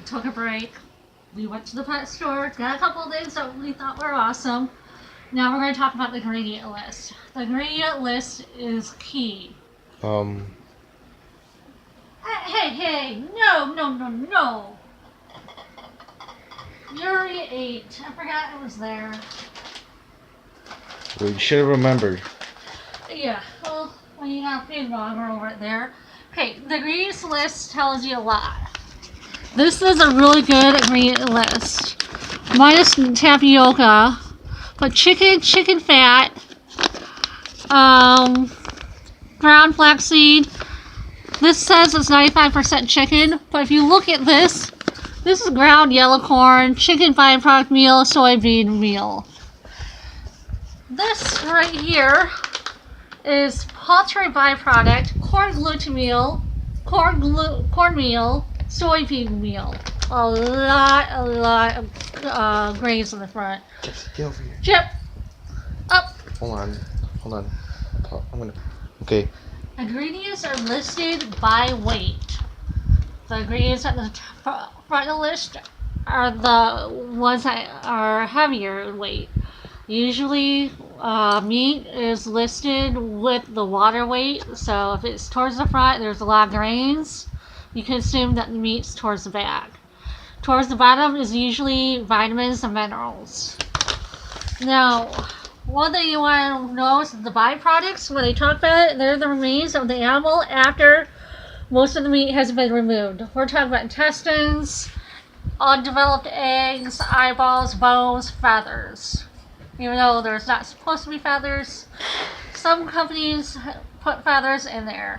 took a break. We went to the pet store, got a couple of things that we thought were awesome. Now we're going to talk about the ingredient list. The ingredient list is key. Um, Hey, no. You already ate. I forgot it was there. we should have remembered. Yeah, well, when you got food blogger over it there. Okay, the ingredients list tells you a lot. This is a really good ingredient list. Minus tapioca, but chicken fat, ground flaxseed. This says it's 95% chicken, but if you look at this is ground yellow corn, chicken byproduct meal, soybean meal. This right here is poultry byproduct, corn meal, soybean meal. A lot of grains in the front. Get over here. Chip, up. Hold on. I'm gonna. Okay. Ingredients are listed by weight. The ingredients at the front of the list are the ones that are heavier weight. Usually, meat is listed with the water weight, so if it's towards the front, there's a lot of grains, you can assume that the meat's towards the back. Towards the bottom is usually vitamins and minerals. Now, one thing you want to know is the byproducts. When they talk about it, they're the remains of the animal after most of the meat has been removed. We're talking about intestines, undeveloped eggs, eyeballs, bones, feathers. Even though there's not supposed to be feathers, some companies put feathers in there.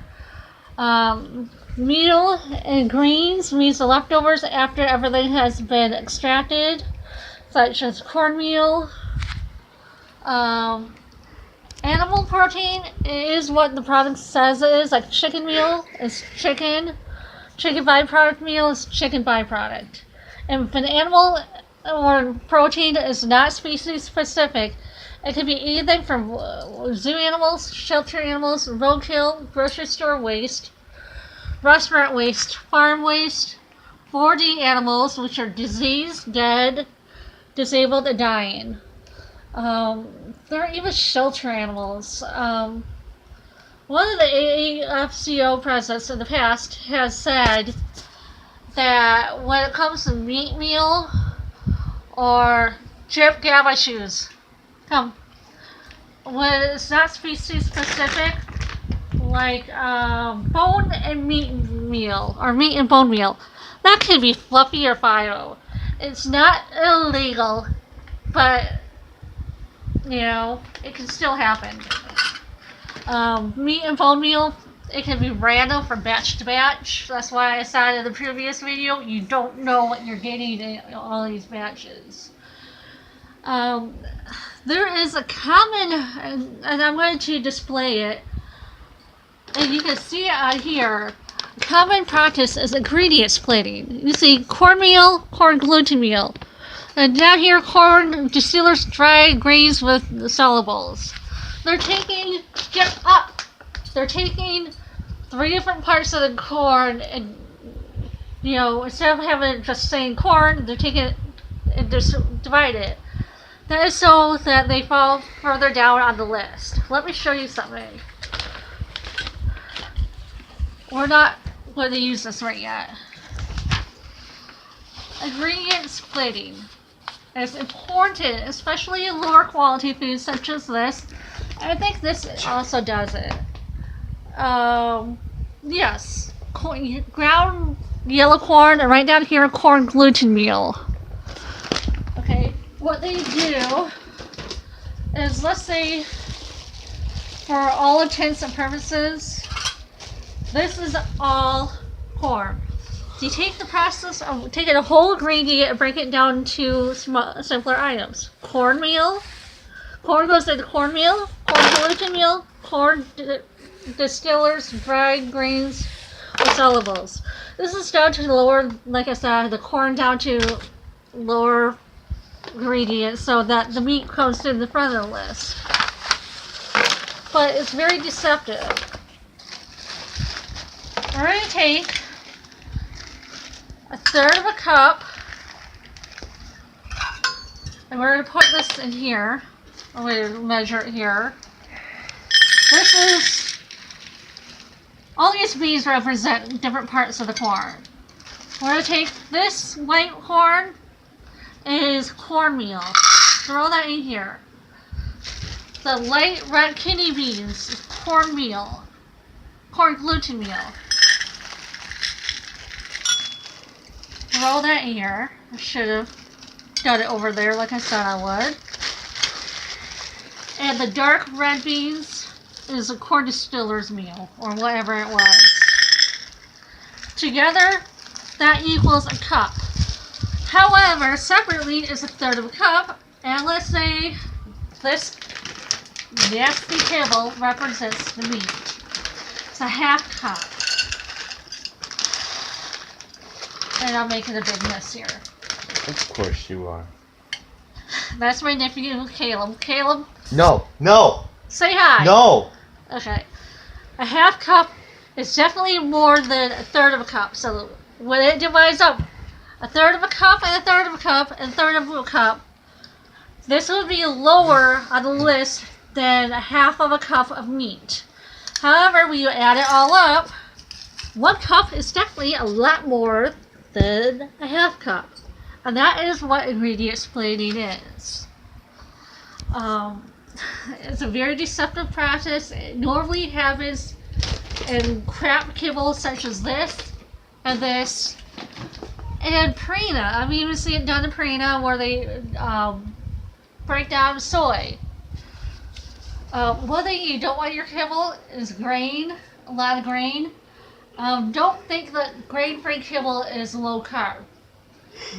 Meal and greens means the leftovers after everything has been extracted, such as cornmeal. Animal protein is what the product says it is, like chicken meal is chicken. Chicken byproduct meal is chicken byproduct. And if an animal or protein is not species specific, it could be anything from zoo animals, shelter animals, roadkill, grocery store waste, restaurant waste, farm waste, 4D animals, which are diseased, dead, disabled, and dying. There are even shelter animals. One of the AFCO presidents in the past has said that when it comes to meat meal or Chip, get out of my shoes. Come. When it's not species specific, like bone and meat meal or meat and bone meal, that can be fluffy or FIDO. It's not illegal, but you know, it can still happen. Meat and bone meal, it can be random from batch to batch. That's why I said in the previous video, you don't know what you're getting in all these batches. There is a common, and I'm going to display it, and you can see it on here. Common practice is ingredient splitting. You see cornmeal, corn gluten meal. And down here, corn distillers dry grains with solubles. They're taking, they're taking 3 different parts of the corn and, you know, instead of having just saying corn, they're taking it and just divide it. That is so that they fall further down on the list. Let me show you something. We're not going to use this right yet. Ingredient splitting. It's important, especially in lower quality foods such as this. I think this also does it. Yes, ground yellow corn, and right down here, corn gluten meal. Okay, what they do is, let's say, for all intents and purposes, this is all corn. You take the process of taking a whole ingredient and break it down to simpler items. Cornmeal. Corn goes into cornmeal, corn gluten meal, corn distillers, dried grains, or solubles. This is down to the lower, like I said, the corn down to lower ingredients so that the meat comes to the front of the list. But it's very deceptive. We're going to take 1/3 of a cup. And we're going to put this in here. I'm going to measure it here. This is, all these beans represent different parts of the corn. We're going to take this white corn is cornmeal. Throw that in here. The light red kidney beans is cornmeal. Corn gluten meal. Throw that in here. I should have got it over there like I said I would. And the dark red beans is a corn distiller's meal, or whatever it was. Together, that equals a cup. However, separately is 1/3 of a cup, and let's say this nasty kibble represents the meat. It's a 1/2 cup. And I'm making a big mess here. Of course you are. That's my nephew, Caleb. Caleb, No, no, say hi. no. Okay. A 1/2 cup is definitely more than 1/3 of a cup. So when it divides up 1/3 of a cup and 1/3 of a cup and 1/3 of a cup, this would be lower on the list than 1/2 of a cup of meat. However, when you add it all up, 1 cup is definitely a lot more than a 1/2 cup. And that is what ingredient explaining is. It's a very deceptive process. It normally happens in crap kibbles such as this and this and Purina. I've even seen it done in Purina where they break down soy. One thing you don't want in your kibble is grain, a lot of grain. Don't think that grain-free kibble is low carb.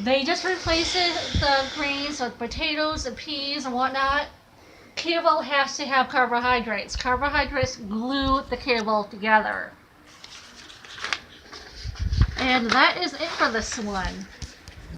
They just replace the grains with potatoes and peas and whatnot. Kibble has to have carbohydrates. Carbohydrates glue the kibble together. And that is it for this one.